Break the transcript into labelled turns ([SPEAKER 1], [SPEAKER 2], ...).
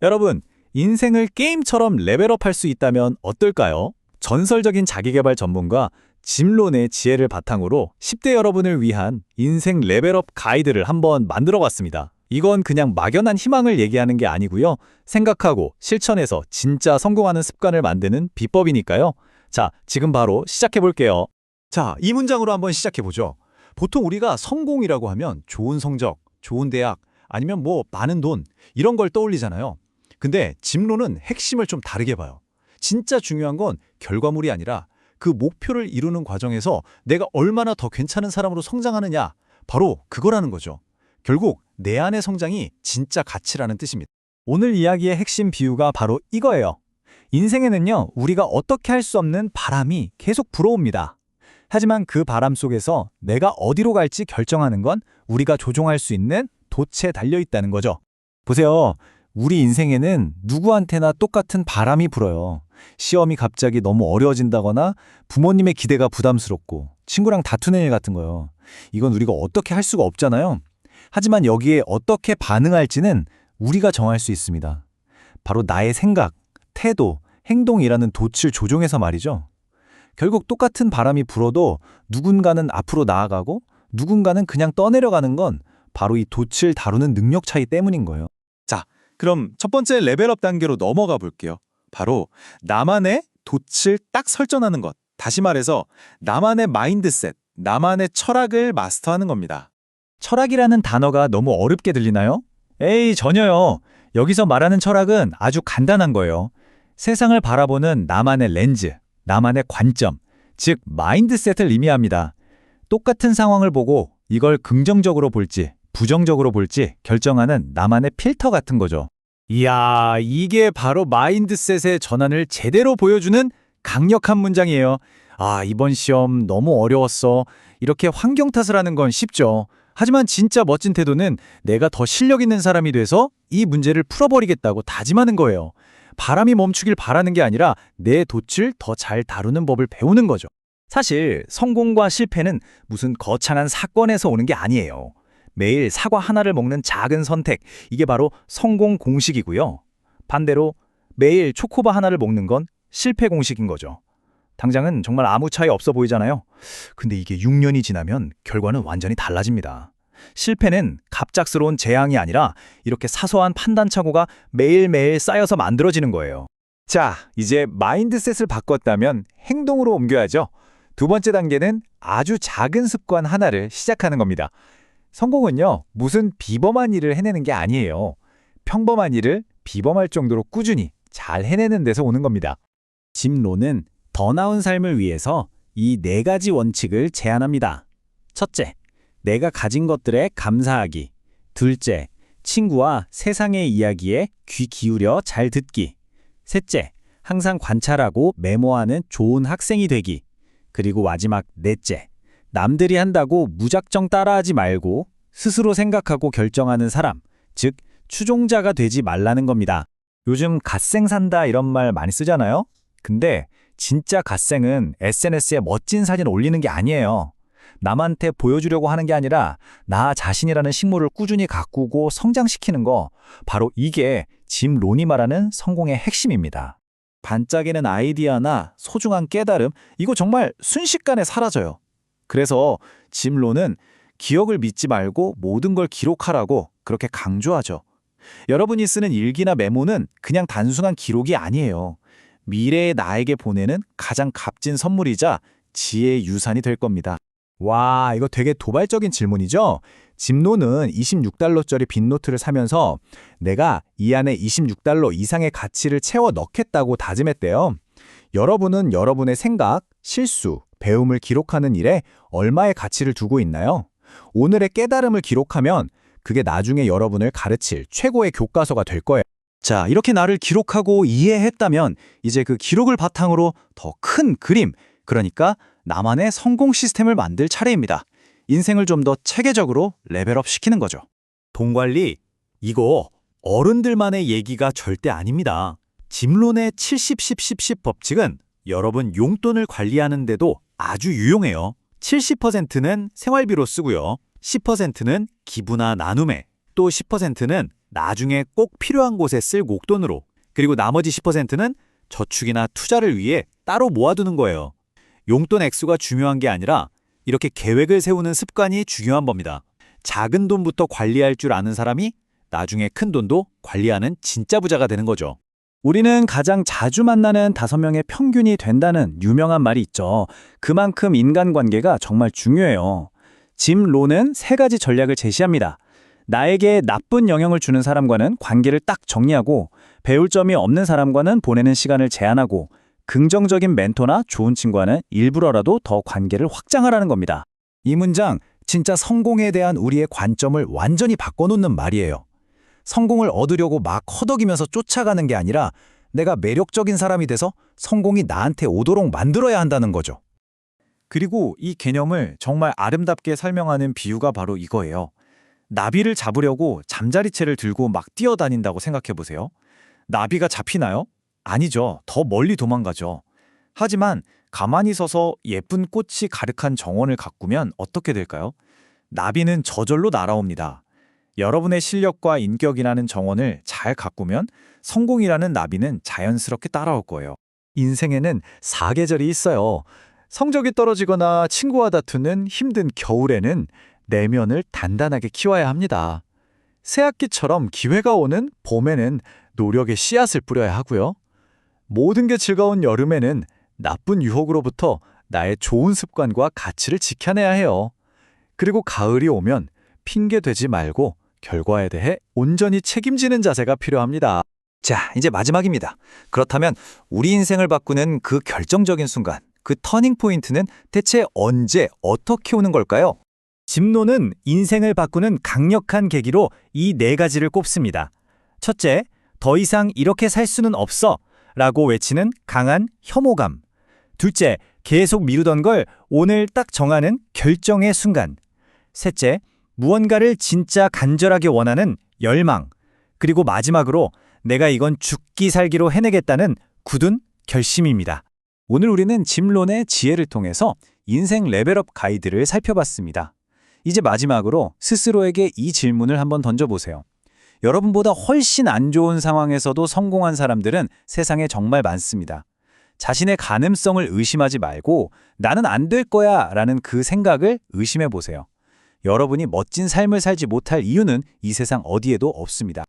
[SPEAKER 1] 여러분, 인생을 게임처럼 레벨업할 수 있다면 어떨까요? 전설적인 자기계발 전문가 짐 론의 지혜를 바탕으로 10대 여러분을 위한 인생 레벨업 가이드를 한번 만들어 봤습니다. 이건 그냥 막연한 희망을 얘기하는 게 아니고요. 생각하고 실천해서 진짜 성공하는 습관을 만드는 비법이니까요. 자, 지금 바로 시작해 볼게요. 자, 이 문장으로 한번 시작해 보죠. 보통 우리가 성공이라고 하면 좋은 성적, 좋은 대학, 아니면 많은 돈 이런 걸 떠올리잖아요. 근데 짐 론은 핵심을 좀 다르게 봐요. 진짜 중요한 건 결과물이 아니라 그 목표를 이루는 과정에서 내가 얼마나 더 괜찮은 사람으로 성장하느냐, 바로 그거라는 거죠. 결국 내 안의 성장이 진짜 가치라는 뜻입니다. 오늘 이야기의 핵심 비유가 바로 이거예요. 인생에는요, 우리가 어떻게 할 수 없는 바람이 계속 불어옵니다. 하지만 그 바람 속에서 내가 어디로 갈지 결정하는 건 우리가 조종할 수 있는 돛에 달려 있다는 거죠. 보세요. 우리 인생에는 누구한테나 똑같은 바람이 불어요. 시험이 갑자기 너무 어려워진다거나 부모님의 기대가 부담스럽고 친구랑 다투는 일 같은 거요. 이건 우리가 어떻게 할 수가 없잖아요. 하지만 여기에 어떻게 반응할지는 우리가 정할 수 있습니다. 바로 나의 생각, 태도, 행동이라는 돛을 조종해서 말이죠. 결국 똑같은 바람이 불어도 누군가는 앞으로 나아가고 누군가는 그냥 떠내려가는 건 바로 이 돛을 다루는 능력 차이 때문인 거예요. 자, 그럼 첫 번째 레벨업 단계로 넘어가 볼게요. 바로 나만의 돛을 딱 설정하는 것. 다시 말해서 나만의 마인드셋, 나만의 철학을 마스터하는 겁니다. 철학이라는 단어가 너무 어렵게 들리나요? 에이, 전혀요. 여기서 말하는 철학은 아주 간단한 거예요. 세상을 바라보는 나만의 렌즈, 나만의 관점, 즉 마인드셋을 의미합니다. 똑같은 상황을 보고 이걸 긍정적으로 볼지 부정적으로 볼지 결정하는 나만의 필터 같은 거죠. 이야, 이게 바로 마인드셋의 전환을 제대로 보여주는 강력한 문장이에요. 아, 이번 시험 너무 어려웠어. 이렇게 환경 탓을 하는 건 쉽죠. 하지만 진짜 멋진 태도는 내가 더 실력 있는 사람이 돼서 이 문제를 풀어버리겠다고 다짐하는 거예요. 바람이 멈추길 바라는 게 아니라 내 돛을 더 잘 다루는 법을 배우는 거죠. 사실 성공과 실패는 무슨 거창한 사건에서 오는 게 아니에요. 매일 사과 하나를 먹는 작은 선택, 이게 바로 성공 공식이고요. 반대로 매일 초코바 하나를 먹는 건 실패 공식인 거죠. 당장은 정말 아무 차이 없어 보이잖아요. 근데 이게 6년이 지나면 결과는 완전히 달라집니다. 실패는 갑작스러운 재앙이 아니라 이렇게 사소한 판단착오가 매일매일 쌓여서 만들어지는 거예요. 자, 이제 마인드셋을 바꿨다면 행동으로 옮겨야죠. 두 번째 단계는 아주 작은 습관 하나를 시작하는 겁니다. 성공은요, 무슨 비범한 일을 해내는 게 아니에요. 평범한 일을 비범할 정도로 꾸준히 잘 해내는 데서 오는 겁니다. 짐 론은 더 나은 삶을 위해서 이 4가지 원칙을 제안합니다. 첫째, 내가 가진 것들에 감사하기. 둘째, 친구와 세상의 이야기에 귀 기울여 잘 듣기. 셋째, 항상 관찰하고 메모하는 좋은 학생이 되기. 그리고 마지막 넷째, 남들이 한다고 무작정 따라하지 말고 스스로 생각하고 결정하는 사람, 즉 추종자가 되지 말라는 겁니다. 요즘 갓생 산다 이런 말 많이 쓰잖아요? 근데 진짜 갓생은 SNS에 멋진 사진 올리는 게 아니에요. 남한테 보여주려고 하는 게 아니라 나 자신이라는 식물을 꾸준히 가꾸고 성장시키는 거, 바로 이게 짐 론이 말하는 성공의 핵심입니다. 반짝이는 아이디어나 소중한 깨달음, 이거 정말 순식간에 사라져요. 그래서 짐 론은 기억을 믿지 말고 모든 걸 기록하라고 그렇게 강조하죠. 여러분이 쓰는 일기나 메모는 그냥 단순한 기록이 아니에요. 미래의 나에게 보내는 가장 값진 선물이자 지혜의 유산이 될 겁니다. 와, 이거 되게 도발적인 질문이죠? 짐 론은 $26짜리 빈노트를 사면서 내가 이 안에 $26 이상의 가치를 채워 넣겠다고 다짐했대요. 여러분은 여러분의 생각, 실수, 배움을 기록하는 일에 얼마의 가치를 두고 있나요? 오늘의 깨달음을 기록하면 그게 나중에 여러분을 가르칠 최고의 교과서가 될 거예요. 자, 이렇게 나를 기록하고 이해했다면 이제 그 기록을 바탕으로 더 큰 그림, 그러니까 나만의 성공 시스템을 만들 차례입니다. 인생을 좀 더 체계적으로 레벨업 시키는 거죠. 돈 관리, 이거 어른들만의 얘기가 절대 아닙니다. 짐 론의 70-10-10-10 법칙은 여러분 용돈을 관리하는데도 아주 유용해요. 70%는 생활비로 쓰고요. 10%는 기부나 나눔에, 또 10%는 나중에 꼭 필요한 곳에 쓸 목돈으로, 그리고 나머지 10%는 저축이나 투자를 위해 따로 모아두는 거예요. 용돈 액수가 중요한 게 아니라 이렇게 계획을 세우는 습관이 중요한 겁니다. 작은 돈부터 관리할 줄 아는 사람이 나중에 큰 돈도 관리하는 진짜 부자가 되는 거죠. 우리는 가장 자주 만나는 5명의 평균이 된다는 유명한 말이 있죠. 그만큼 인간관계가 정말 중요해요. 짐 론은 3가지 전략을 제시합니다. 나에게 나쁜 영향을 주는 사람과는 관계를 딱 정리하고, 배울 점이 없는 사람과는 보내는 시간을 제한하고, 긍정적인 멘토나 좋은 친구와는 일부러라도 더 관계를 확장하라는 겁니다. 이 문장, 진짜 성공에 대한 우리의 관점을 완전히 바꿔놓는 말이에요. 성공을 얻으려고 막 허덕이면서 쫓아가는 게 아니라 내가 매력적인 사람이 돼서 성공이 나한테 오도록 만들어야 한다는 거죠. 그리고 이 개념을 정말 아름답게 설명하는 비유가 바로 이거예요. 나비를 잡으려고 잠자리채를 들고 막 뛰어다닌다고 생각해 보세요. 나비가 잡히나요? 아니죠. 더 멀리 도망가죠. 하지만 가만히 서서 예쁜 꽃이 가득한 정원을 가꾸면 어떻게 될까요? 나비는 저절로 날아옵니다. 여러분의 실력과 인격이라는 정원을 잘 가꾸면 성공이라는 나비는 자연스럽게 따라올 거예요. 인생에는 4계절이 있어요. 성적이 떨어지거나 친구와 다투는 힘든 겨울에는 내면을 단단하게 키워야 합니다. 새학기처럼 기회가 오는 봄에는 노력의 씨앗을 뿌려야 하고요. 모든 게 즐거운 여름에는 나쁜 유혹으로부터 나의 좋은 습관과 가치를 지켜내야 해요. 그리고 가을이 오면 핑계 대지 말고 결과에 대해 온전히 책임지는 자세가 필요합니다. 자, 이제 마지막입니다. 그렇다면 우리 인생을 바꾸는 그 결정적인 순간, 그 터닝 포인트는 대체 언제 어떻게 오는 걸까요? 짐론은 인생을 바꾸는 강력한 계기로 이 4가지를 꼽습니다. 첫째, 더 이상 이렇게 살 수는 없어 라고 외치는 강한 혐오감. 둘째, 계속 미루던 걸 오늘 딱 정하는 결정의 순간. 셋째, 무언가를 진짜 간절하게 원하는 열망. 그리고 마지막으로 내가 이건 죽기 살기로 해내겠다는 굳은 결심입니다. 오늘 우리는 짐론의 지혜를 통해서 인생 레벨업 가이드를 살펴봤습니다. 이제 마지막으로 스스로에게 이 질문을 한번 던져보세요. 여러분보다 훨씬 안 좋은 상황에서도 성공한 사람들은 세상에 정말 많습니다. 자신의 가능성을 의심하지 말고 나는 안 될 거야 라는 그 생각을 의심해 보세요. 여러분이 멋진 삶을 살지 못할 이유는 이 세상 어디에도 없습니다.